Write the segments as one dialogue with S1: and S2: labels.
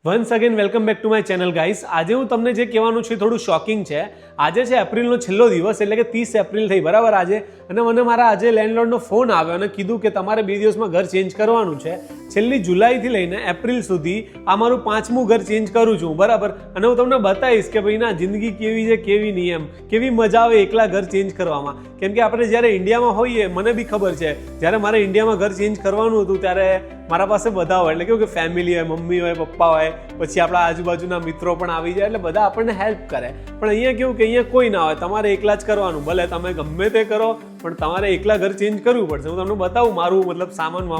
S1: Once again welcome back to my channel guys. આજે હું તમને જે કહેવાનું છે થોડું શોકિંગ છે. આજે છે એપ્રિલનો છેલ્લો દિવસ, એટલે કે 30 એપ્રિલ થઈ બરાબર આજે. અને મને મારા આજે લેન્ડલોર્ડનો ફોન આવ્યો અને કીધું કે તમારે 2 દિવસમાં ઘર ચેન્જ કરવાનું છે. છેલ્લી જુલાઈથી લઈને એપ્રિલ સુધી આ મારું 5મું ઘર ચેન્જ કરું છું બરાબર. અને હું તમને બતાવીશ કે ભાઈ ના જિંદગી કેવી છે કેવી નહીં, એમ કેવી મજા આવે એકલા ઘર ચેન્જ કરવામાં. કેમ કે આપણે જ્યારે ઇન્ડિયામાં હોઈએ, મને બી ખબર છે, જ્યારે મારે ઇન્ડિયામાં ઘર ચેન્જ કરવાનું હતું ત્યારે મારા પાસે બધા હોય, એટલે કેવું કે ફેમિલી હોય, મમ્મી હોય, પપ્પા હોય, પછી આપણા આજુબાજુના મિત્રો પણ આવી જાય, એટલે બધા આપણને હેલ્પ કરે. પણ અહીંયા કેવું કે અહીંયા કોઈ ના હોય, તમારે એકલા જ કરવાનું. ભલે તમે ગમે તે કરો પણ તમારે એકલા ઘર ચેન્જ કરવું પડશે. હું તમને બતાવું મારું મતલબ સામાન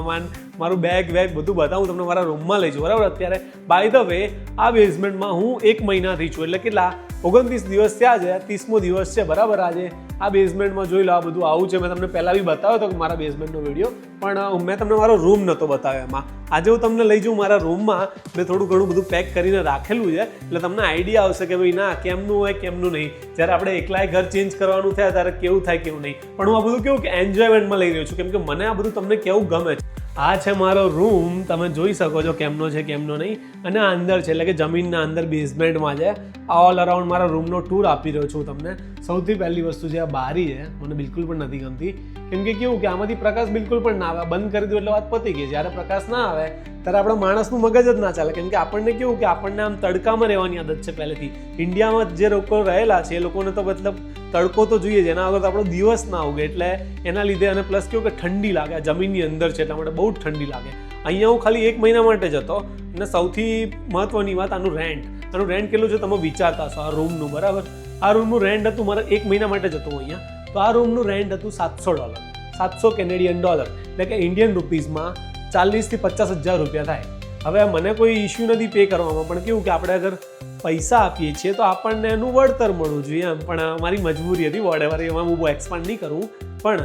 S1: મારું બેગ બધું બતાવું તમને, મારા રૂમમાં લઈ જાઉં બરાબર. અત્યારે બાય ધ વે આ બેઝમેન્ટમાં હું 1 મહિનાથી છું, એટલે કેટલા 29 દિવસ થયા છે, 30મો દિવસ છે બરાબર આજે. આ બેઝમેન્ટમાં જોઈ લો આ બધું આવું છે. મેં તમને પહેલાં બી બતાવ્યો હતો કે મારા બેઝમેન્ટનો વિડીયો, પણ મેં તમને મારો રૂમ નહોતો બતાવ્યો એમાં. આજે હું તમને લઈ જાઉં મારા રૂમમાં. મેં થોડું ઘણું બધું પેક કરીને રાખેલું છે, એટલે તમને આઈડિયા આવશે કે ભાઈ ના કેમનું હોય કેમનું નહીં. જ્યારે આપણે એકલાય ઘર ચેન્જ કરવાનું થાય ત્યારે કેવું થાય કેવું નહીં. પણ હું આ બધું કેવું કે એન્જોયમેન્ટમાં લઈ રહ્યો છું, કેમ કે મને આ બધું તમને કેવું ગમે છે. આ છે મારો રૂમ, તમે જોઈ શકો છો કેમનો છે કેમનો નહીં. અને આ અંદર છે, એટલે કે જમીનના અંદર બેઝમેન્ટમાં છે. ઓલ અરાઉન્ડ મારા રૂમનો ટૂર આપી રહ્યો છું તમને. સૌથી પહેલી વસ્તુ છે આ બારી છે, મને બિલકુલ પણ નથી ગમતી. કેમ કે કેવું કે આમાંથી પ્રકાશ બિલકુલ પણ ના આવે. બંધ કરી દો એટલે વાત પતી ગઈ. જ્યારે પ્રકાશ ના આવે ત્યારે આપણા માણસનું મગજ જ ના ચાલે. કેમ કે આપણને કેવું કે આપણને આમ તડકામાં રહેવાની આદત છે પહેલેથી. ઇન્ડિયામાં જે લોકો રહેલા છે એ લોકોને તો મતલબ તડકો તો જોઈએ છે, એના વગર તો આપણો દિવસ ના ઉગે. એટલે એના લીધે, અને પ્લસ કેવું કે ઠંડી લાગે, જમીનની અંદર છે એટલા માટે બહુ ઠંડી લાગે. અહીંયા હું ખાલી 1 મહિના માટે જ હતો. અને સૌથી મહત્વની વાત આનું રેન્ટ કેટલું છે તમે વિચારતા હશો. આ રૂમનું બરાબર, આ રૂમનું રેન્ટ હતું મારે 1 મહિના માટે જ હતું અહીંયા. તો આ રૂમનું રેન્ટ હતું $700, 700 કેનેડિયન ડોલર, એટલે કે ઇન્ડિયન રૂપીઝમાં 40,000 થી 50,000 રૂપિયા થાય. હવે મને કોઈ ઇશ્યુ નથી પે કરવામાં, પણ કેવું કે આપણે અગર પૈસા આપીએ છીએ તો આપણને એનું વળતર મળવું જોઈએ એમ. પણ મારી મજબૂરી હતી વોટેવર, એમાં હું બહુ એક્સપાન્ડ નહીં કરું. પણ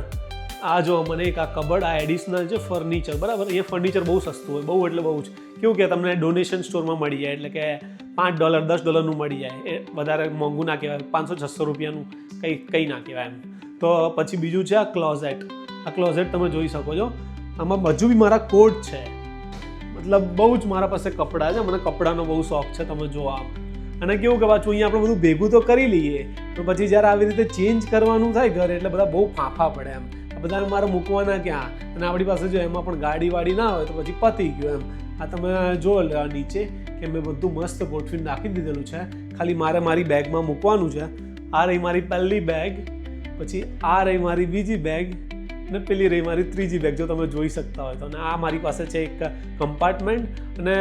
S1: આ જો મને એક આ કબડ, આ એડિશનલ છે ફર્નિચર બરાબર. અહીંયા ફર્નિચર બહુ સસ્તું હોય, બહુ એટલે બહુ જ. કેવું કે તમને ડોનેશન સ્ટોરમાં મળી જાય, એટલે કે $5 $10 મળી જાય. એ વધારે મોંઘું ના કહેવાય, 500-600 રૂપિયાનું કંઈ ના કહેવાય એમ. તો પછી બીજું છે આ ક્લોઝેટ. આ ક્લોઝેટ તમે જોઈ શકો છો. આમાં બાજુ બી મારા કોટ છે, મતલબ બહુ જ મારા પાસે કપડાં છે. મને કપડાનો બહુ શોખ છે, તમે જો આમ. અને કેવું કે પાછું અહીંયા આપણે બધું ભેગું તો કરી લઈએ, તો પછી જ્યારે આવી રીતે ચેન્જ કરવાનું થાય ઘર, એટલે બધા બહુ ફાંફા પડે એમ. બધાને મારે મૂકવાના ક્યાં, અને આપણી પાસે જો એમાં પણ ગાડી વાડી ના હોય તો પછી પતી ગયું એમ. આ તમે જો નીચે કે મેં બધું મસ્ત ગોઠવીને રાખી દીધેલું છે. ખાલી મારે મારી બેગમાં મૂકવાનું છે. આ રહી મારી પહેલી બેગ, પછી આ રહી મારી બીજી બેગ, અને પેલી રહી મારી ત્રીજી બેગ, જો તમે જોઈ શકતા હોય તો. અને આ મારી પાસે છે એક કમ્પાર્ટમેન્ટ. અને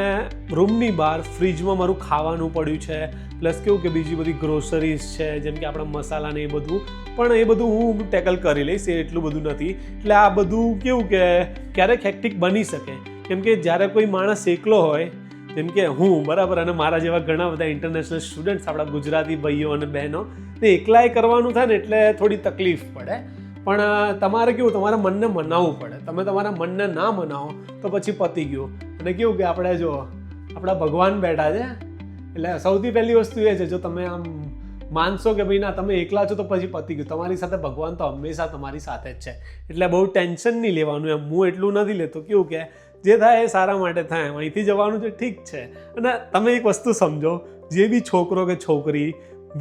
S1: રૂમની બહાર ફ્રીજમાં મારું ખાવાનું પડ્યું છે, પ્લસ કેવું કે બીજી બધી ગ્રોસરીઝ છે, જેમ કે આપણા મસાલા ને એ બધું. પણ એ બધું હું ટેકલ કરી લઈશ, એ એટલું બધું નથી. એટલે આ બધું કેવું કે ક્યારેક હેક્ટિક બની શકે. કેમ કે જ્યારે કોઈ માણસ એકલો હોય, જેમ કે હું બરાબર, અને મારા જેવા ઘણા બધા ઇન્ટરનેશનલ સ્ટુડન્ટ્સ, આપણા ગુજરાતી ભાઈઓ અને બહેનો, તો એકલાએ કરવાનું થાય ને એટલે થોડી તકલીફ પડે. પણ તમારે કેવું, તમારા મનને મનાવવું પડે. તમે તમારા મનને ના મનાવો તો પછી પતી ગયું. અને કેવું કે આપણે જો આપણા ભગવાન બેઠા છે, એટલે સૌથી પહેલી વસ્તુ એ છે, જો તમે આમ માનશો કે ભાઈ ના તમે એકલા છો તો પછી પતી ગયું. તમારી સાથે ભગવાન તો હંમેશા તમારી સાથે જ છે. એટલે બહુ ટેન્શન નહીં લેવાનું એમ. હું એટલું નથી લેતો. કેવું કે જે થાય એ સારા માટે થાય એમ. અહીંથી જવાનું છે ઠીક છે. અને તમે એક વસ્તુ સમજો, જે બી છોકરો કે છોકરી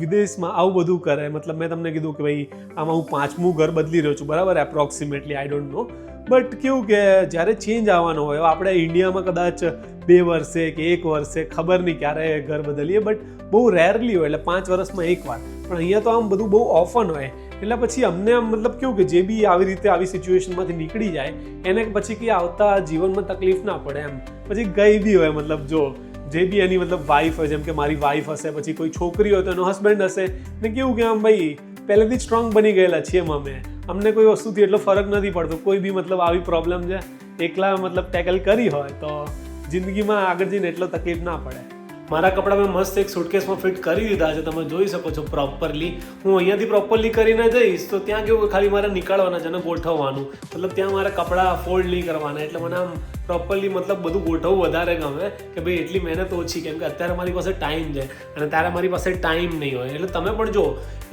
S1: વિદેશમાં આવું બધું કરે, મતલબ મેં તમને કીધું કે ભાઈ આમાં હું 5મું ઘર બદલી રહ્યો છું બરાબર, approximately, I don't know. But કેવું કે જ્યારે ચેન્જ આવવાનો હોય, આપણે ઇન્ડિયામાં કદાચ 2 વર્ષે કે 1 વર્ષે, ખબર નહીં ક્યારે ઘર બદલીએ, બટ બહુ રેરલી હોય, એટલે 5 વર્ષમાં એકવાર. પણ અહીંયા તો આમ બધું બહુ ઓફન હોય. એટલે પછી અમને આમ મતલબ કેવું કે જે બી આવી રીતે આવી સિચ્યુએશનમાંથી નીકળી જાય એને પછી કંઈ આવતા જીવનમાં તકલીફ ના પડે એમ. પછી ગઈ બી હોય, મતલબ જો જે બી એની મતલબ વાઈફ હોય, જેમ કે મારી વાઈફ હશે, પછી કોઈ છોકરી હોય તો એનો હસબન્ડ હશે, ને કેવું કે આમ ભાઈ પહેલેથી જ સ્ટ્રોંગ બની ગયેલા છીએ અમે. અમને કોઈ વસ્તુથી એટલો ફરક નથી પડતો. કોઈ બી મતલબ આવી પ્રોબ્લેમ છે એકલા મતલબ ટેકલ કરી હોય તો જિંદગીમાં આગળ જઈને એટલો તકલીફ ના પડે. મારા કપડાં મેં મસ્ત એક સુટકેસમાં ફિટ કરી દીધા છે, તમે જોઈ શકો છો પ્રોપરલી. હું અહીંયાથી પ્રોપરલી કરીને જઈશ તો ત્યાં કેવું ખાલી મારે નીકાળવાના છે અને ગોઠવવાનું, મતલબ ત્યાં મારે કપડાં ફોલ્ડ નહીં કરવાના. એટલે મને આમ પ્રોપરલી મતલબ બધું ગોઠવવું વધારે ગમે, કે ભાઈ એટલી મહેનત ઓછી. કેમ કે અત્યારે મારી પાસે ટાઈમ છે અને ત્યારે મારી પાસે ટાઈમ નહીં હોય. એટલે તમે પણ જો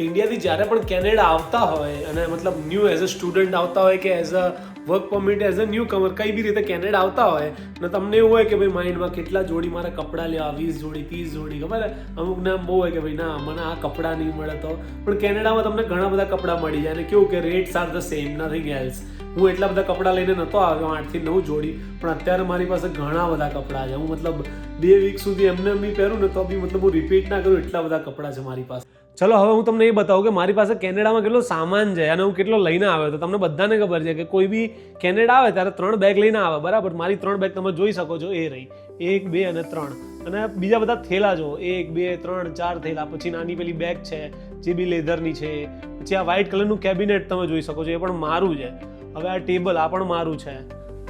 S1: ઇન્ડિયાથી જ્યારે પણ કેનેડા આવતા હોય અને મતલબ ન્યૂ એઝ અ સ્ટુડન્ટ આવતા હોય કે as a work permit as a new કમર કંઈ બી રીતે કેનેડા આવતા હોય અને તમને એવું હોય કે ભાઈ માઇન્ડમાં કેટલા જોડી મારે કપડાં લેવા, 20 જોડી 30 જોડી, ખબર અમુકને આમ બહુ હોય કે ભાઈ ના મને આ કપડાં નહીં મળે તો, પણ કેનેડામાં તમને ઘણા બધા કપડાં મળી જાય અને કેવું કે rates are the same, nothing else. હું એટલા બધા કપડાં લઈને નહોતો આવ્યો 8 થી 9 જોડી, પણ અત્યારે મારી પાસે ઘણા બધા કપડાં છે. હું મતલબ 2 વીક સુધી એમને બી પહેરું ને તો બી મતલબ હું રિપીટ ના કરું, એટલા બધા કપડાં છે મારી પાસે. ચલો હવે હું તમને એ બતાવું કે મારી પાસે કેનેડામાં કેટલો સામાન છે અને હું કેટલો લઈને આવ્યો. તો તમને બધાને ખબર છે કે કોઈ બી કેનેડા આવે ત્યારે 3 બેગ લઈને આવે, બરાબર. મારી 3 બેગ તમે જોઈ શકો છો, એ રહી 1, 2 અને 3. અને બીજા બધા થેલા જો 1, 2, 3, 4 થેલા. પછી નાની પેલી બેગ છે જે બી લેધરની છે. પછી આ વ્હાઇટ કલરનું કેબિનેટ તમે જોઈ શકો છો, એ પણ મારું છે. હવે આ ટેબલ આ પણ મારું છે.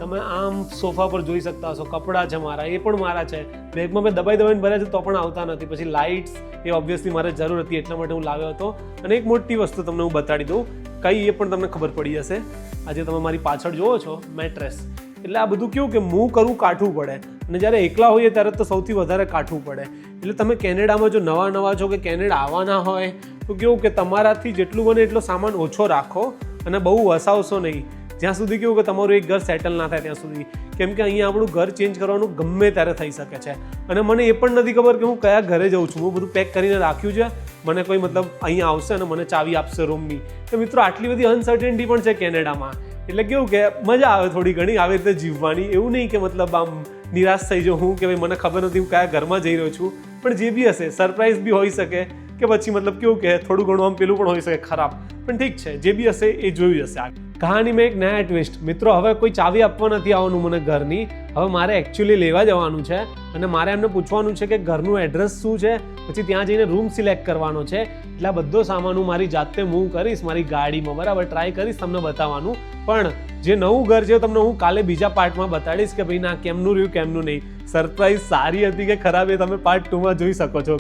S1: તમે આમ સોફા પર જોઈ શકતા હશો, કપડાં છે મારા, એ પણ મારા છે. બેગમાં મેં દબાઈને ભર્યા છે તો પણ આવતા નથી. પછી લાઇટ્સ એ ઓબ્વિયસલી મારે જરૂર હતી એટલા માટે હું લાવ્યો હતો. અને એક મોટી વસ્તુ તમને હું બતાડી દઉં, કઈ એ પણ તમને ખબર પડી જશે. આજે તમે મારી પાછળ જોવો છો મેટ્રેસ, એટલે આ બધું કેવું કે મૂવ કરવું કાઠવું પડે, અને જ્યારે એકલા હોઈએ ત્યારે તો સૌથી વધારે કાઠવું પડે. એટલે તમે કેનેડામાં જો નવા છો કે કેનેડા આવવાના હોય તો કેવું કે તમારાથી જેટલું બને એટલો સામાન ઓછો રાખો અને બહુ વસાવશો નહીં, જ્યાં સુધી કેવું કે તમારું એક ઘર સેટલ ના થાય ત્યાં સુધી. કેમ કે અહીંયા આપણું ઘર ચેન્જ કરવાનું ગમે ત્યારે થઈ શકે છે. અને મને એ પણ નથી ખબર કે હું કયા ઘરે જઉં છું. હું બધું પેક કરીને રાખ્યું છે. મને કોઈ મતલબ અહીંયા આવશે અને મને ચાવી આપશે રૂમની. તો મિત્રો આટલી બધી અનસર્ટેનિટી પણ છે કેનેડામાં. એટલે કેવું કે મજા આવે થોડી ઘણી આવી રીતે જીવવાની. એવું નહીં કે મતલબ આમ નિરાશ થઈ જાઉં હું કે ભાઈ મને ખબર નથી હું કયા ઘરમાં જઈ રહ્યો છું. પણ જે બી હશે સરપ્રાઈઝ બી હોઈ શકે કે પછી મતલબ કેવું કે થોડું ઘણું આમ પેલું પણ હોઈ શકે ખરાબ. પણ ઠીક છે, જે બી હશે એ જોયું હશે. કહાનીમાં એક નયા ટ્વિસ્ટ. મિત્રો હવે કોઈ ચાવી આપવા નથી આવવાનું મને ઘરની. હવે મારે એકચ્યુઅલી લેવા જવાનું છે અને મારે એમને પૂછવાનું છે કે ઘરનું એડ્રેસ શું છે, પછી ત્યાં જઈને રૂમ સિલેક્ટ કરવાનો છે. એટલે આ બધો સામાન હું મારી જાતે મૂવ કરીશ મારી ગાડીમાં, બરાબર. ટ્રાય કરીશ તમને બતાવવાનું. પણ જે નવું ઘર છે તમને હું કાલે બીજા પાર્ટમાં બતાડીશ કે ભાઈ ના કેમનું રહ્યું કેમનું નહીં. સરપ્રાઈઝ સારી હતી કે ખરાબ એ તમે પાર્ટ 2માં જોઈ શકો છો.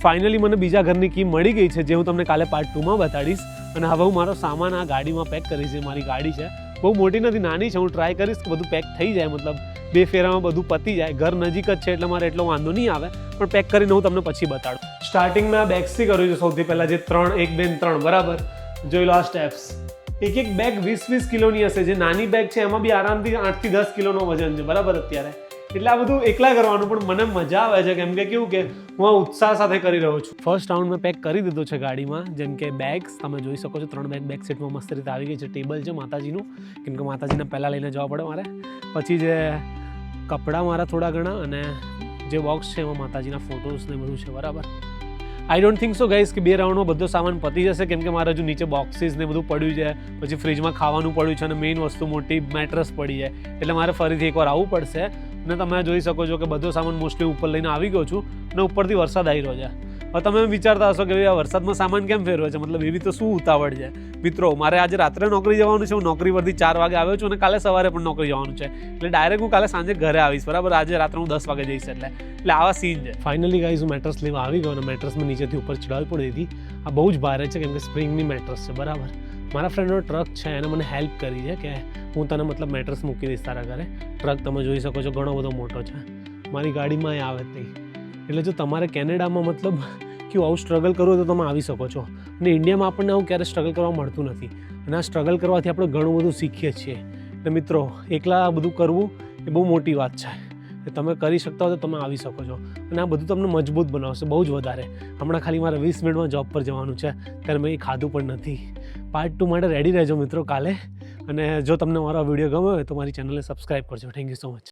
S1: ફાઇનલી મને બીજા ઘરની કી મળી ગઈ છે, જે હું તમને કાલે પાર્ટ 2માં બતાડીશ. અને હવે હું મારો સામાન આ ગાડીમાં પેક કરીશ. જે મારી ગાડી છે બહુ મોટી નથી, નાની છે. હું ટ્રાય કરીશ કે બધું પેક થઈ જાય, મતલબ 2 ફેરામાં બધું પતી જાય. ઘર નજીક જ છે એટલે મારે એટલો વાંધો નહીં આવે, પણ પેક કરીને હું તમને પછી બતાડું. સ્ટાર્ટિંગમાં બેગ્સથી કર્યું છે સૌથી પહેલાં, જે 3 1 2 3, બરાબર. જોઈ લો આ સ્ટેપ્સ. એક બેગ 20-20 કિલોની હશે. જે નાની બેગ છે એમાં બી આરામથી 8 થી 10 કિલોનો વજન છે, બરાબર. અત્યારે એટલે આ બધું એકલા કરવાનું પણ મને મજા આવે છે. કેમ કે કેવું કે હું આ ઉત્સાહ સાથે કરી રહ્યો છું. ફર્સ્ટ રાઉન્ડ મેં પેક કરી દીધો છે ગાડીમાં. જેમ કે બેગ્સ તમે જોઈ શકો છો, 3 બેગ સીટમાં મસ્ત રીતે આવી ગઈ છે. ટેબલ છે માતાજીનું, કેમ કે માતાજીને પહેલાં લઈને જવા પડે મારે. પછી જે કપડાં મારા થોડા ઘણા, અને જે બોક્સ છે એમાં માતાજીના ફોટોસ ને બધું છે, બરાબર. I don't think so guys કે 2 રાઉન્ડમાં બધો સામાન પતી જશે, કેમ કે મારે હજુ નીચે બોક્સીસ ને બધું પડ્યું છે. પછી ફ્રીજમાં ખાવાનું પડ્યું છે અને મેઇન વસ્તુ મોટી મેટ્રેસ પડી છે. એટલે મારે ફરીથી એકવાર આવવું પડશે. અને તમે જોઈ શકો છો કે બધો સામાન મોસ્ટલી ઉપર લઈને આવી ગયો છું અને ઉપરથી વરસાદ આવી રહ્યો છે. હવે તમે વિચારતા હશો કે ભાઈ આ વરસાદમાં સામાન કેમ ફેરવે છે, મતલબ એવી તો શું ઉતાવળ છે. મિત્રો મારે આજે રાત્રે નોકરી જવાનું છે. હું નોકરી પરથી 4 વાગે આવ્યો છું અને કાલે સવારે પણ નોકરી જવાનું છે. એટલે ડાયરેક્ટ હું કાલે સાંજે ઘરે આવીશ, બરાબર. આજે રાત્રે હું 10 વાગે જઈશ. એટલે આવા સીન છે. ફાઇનલી ગાઈઝ હું મેટ્રેસ લેવા આવી ગયો અને મેટ્રેસમાં નીચેથી ઉપર ચડાવી પડી હતી. આ બહુ જ ભારે છે કેમ કે સ્પ્રિંગની મેટ્રેસ છે, બરાબર. મારા ફ્રેન્ડનો ટ્રક છે, એને મને હેલ્પ કરી છે કે હું તને મતલબ મેટ્રેસ મૂકી દઈશ તારા ઘરે. ટ્રક તમે જોઈ શકો છો ઘણો બધો મોટો છે. મારી ગાડીમાં આવે જ નહીં. એટલે જો તમારે કેનેડામાં મતલબ કેવું આવું સ્ટ્રગલ કરવું તો તમે આવી શકો છો. અને ઇન્ડિયામાં આપણને આવું ક્યારે સ્ટ્રગલ કરવા મળતું નથી. અને આ સ્ટ્રગલ કરવાથી આપણે ઘણું બધું શીખીએ છીએ. એટલે મિત્રો એકલા બધું કરવું એ બહુ મોટી વાત છે. તમે કરી શકતા હો તો તમે આવી શકો છો. અને આ બધું તમને મજબૂત બનાવશે બહુ જ વધારે. હમણાં ખાલી મારે 20 મિનિટમાં જોબ પર જવાનું છે, ત્યારે મેં એ ખાધું પણ નથી. પાર્ટ 2 માટે રેડી રહેજો મિત્રો કાલે. અને જો તમને મારો વિડીયો ગમ્યો હોય તો મારી ચેનલને સબસ્ક્રાઈબ કરજો. Thank you so much.